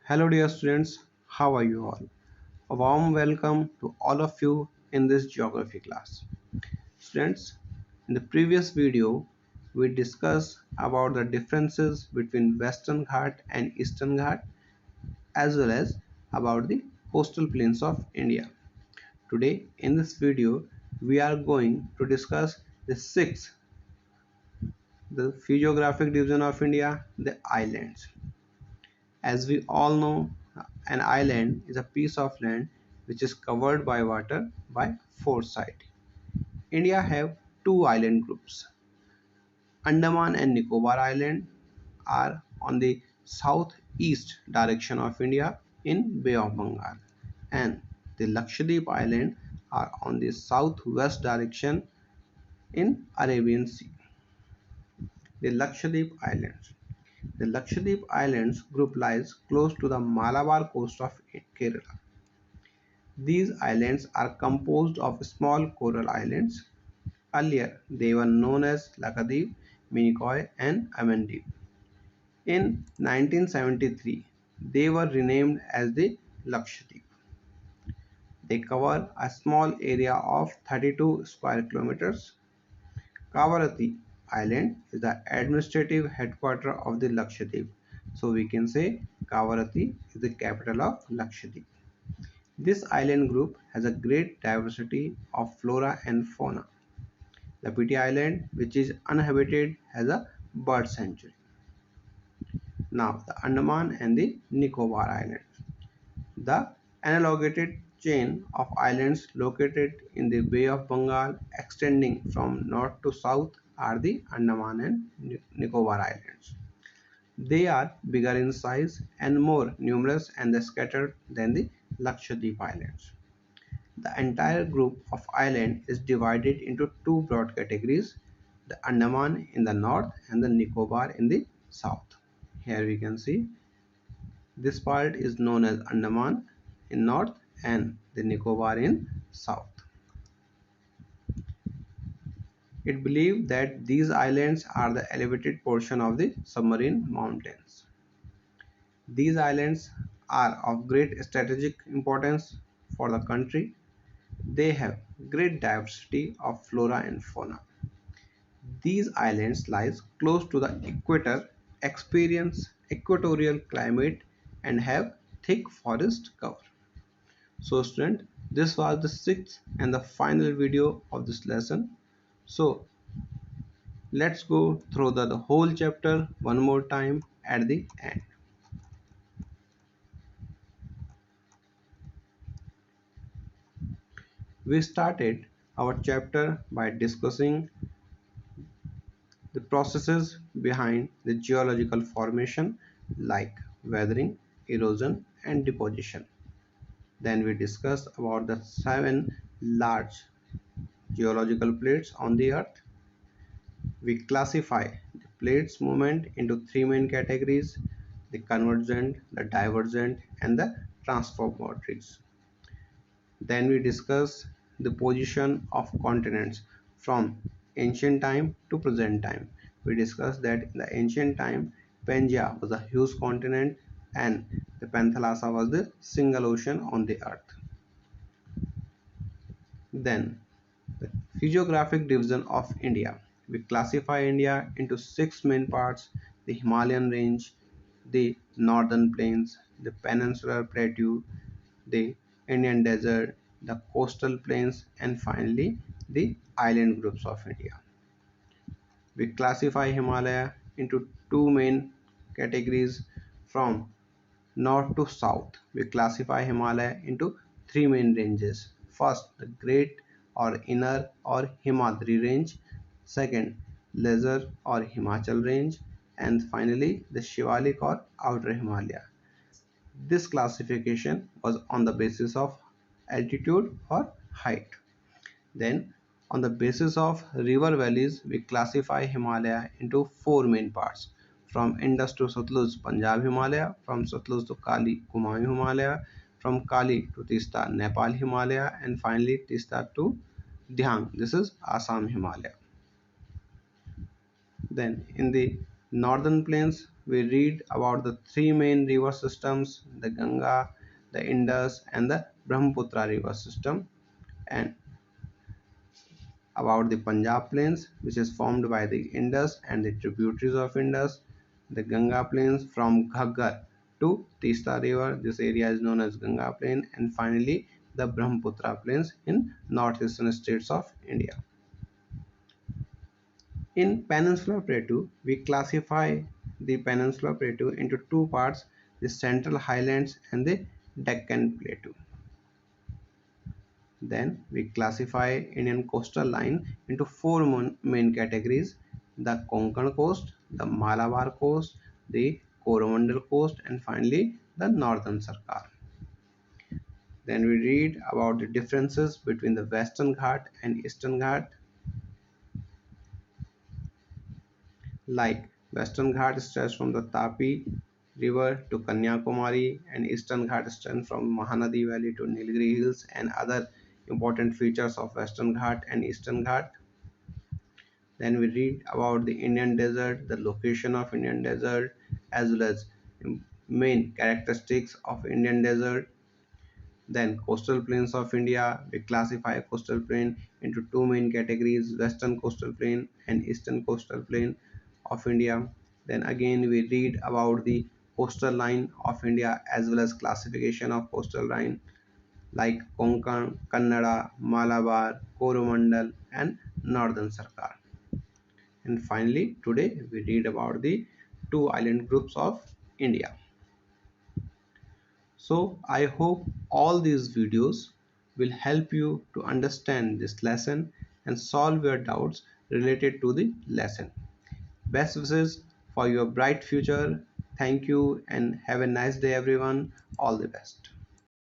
Hello, dear students, how are you all? A warm welcome to all of you in this geography class. Students, in the previous video, we discussed about the differences between Western Ghat and Eastern Ghat as well as about the coastal plains of India. Today, in this video, we are going to discuss the sixth, the physiographic division of India, the islands. As we all know, an island is a piece of land which is covered by water by four sides. India have two island groups. Andaman and Nicobar Island are on the southeast direction of India in Bay of Bengal, and the Lakshadweep Island are on the southwest direction in Arabian Sea. The Lakshadweep Islands. The Lakshadweep Islands group lies close to the Malabar coast of Kerala. These islands are composed of small coral islands. Earlier, they were known as Lakshadweep, Minicoy, and Amandeep. In 1973, they were renamed as the Lakshadweep. They cover a small area of 32 square kilometers. Kavaratti Island is the administrative headquarters of the Lakshadweep. So we can say Kavaratti is the capital of Lakshadweep. This island group has a great diversity of flora and fauna. The Piti Island, which is uninhabited, has a bird sanctuary. Now, the Andaman and the Nicobar Islands. The analogated chain of islands located in the Bay of Bengal extending from north to south are the Andaman and Nicobar Islands. They are bigger in size and more numerous and scattered than the Lakshadweep Islands. The entire group of islands is divided into two broad categories, the Andaman in the north and the Nicobar in the south. Here we can see this part is known as Andaman in north and the Nicobar in south. It believed that these islands are the elevated portion of the submarine mountains. These islands are of great strategic importance for the country. They have great diversity of flora and fauna. These islands lie close to the equator, experience equatorial climate and have thick forest cover. So student, this was the sixth and the final video of this lesson. So let's go through the whole chapter one more time at the end. We started our chapter by discussing the processes behind the geological formation like weathering, erosion and deposition. Then we discussed about the seven large geological plates on the earth. We classify the plates movement into three main categories: the convergent, the divergent and the transformatrix. Then we discuss the position of continents from ancient time to present time. We discussed that in the ancient time, Pangaea was a huge continent and the Panthalassa was the single ocean on the earth. Then, the physiographic division of India. We classify India into six main parts: the Himalayan range, the northern plains, the peninsular plateau, the Indian desert, the coastal plains, and finally the island groups of India. We classify Himalaya into two main categories from north to south. We classify Himalaya into three main ranges. First, the Great or Inner or Himadri range. Second, Lesser or Himachal range. And finally, the Shivalik or Outer Himalaya. This classification was on the basis of altitude or height. Then, on the basis of river valleys, we classify Himalaya into four main parts: from Indus to Satluj, Punjab Himalaya; from Satluj to Kali, Kumaon Himalaya; from Kali to Tista, Nepal Himalaya; and finally Tista to Dihang, this is Assam Himalaya. Then, in the northern plains, we read about the three main river systems, the Ganga, the Indus, and the Brahmaputra river system, and about the Punjab Plains, which is formed by the Indus and the tributaries of Indus, the Ganga Plains from Ghaggar to Tista River. This area is known as Ganga Plain, and finally the Brahmaputra Plains in northeastern states of India. In Peninsular Plateau, we classify the Peninsular Plateau into two parts, the Central Highlands and the Deccan Plateau. Then we classify Indian coastal line into four main categories: the Konkan coast, the Malabar coast, the Coromandel coast, and finally the Northern Sarkar. Then we read about the differences between the Western Ghat and Eastern Ghat. Like Western Ghat stretches from the Tapi River to Kanyakumari, and Eastern Ghat extends from Mahanadi Valley to Nilgiri Hills, and other important features of Western Ghat and Eastern Ghat. Then we read about the Indian desert, the location of Indian desert, as well as main characteristics of Indian desert. Then coastal plains of India. We classify coastal plain into two main categories: western coastal plain and eastern coastal plain of India. Then again we read about the coastal line of India as well as classification of coastal line like Konkan, Kannada, Malabar, Coromandel, and Northern Sarkar. And finally, today we read about the two island groups of India. So I hope all these videos will help you to understand this lesson and solve your doubts related to the lesson. Best wishes for your bright future. Thank you and have a nice day everyone. All the best.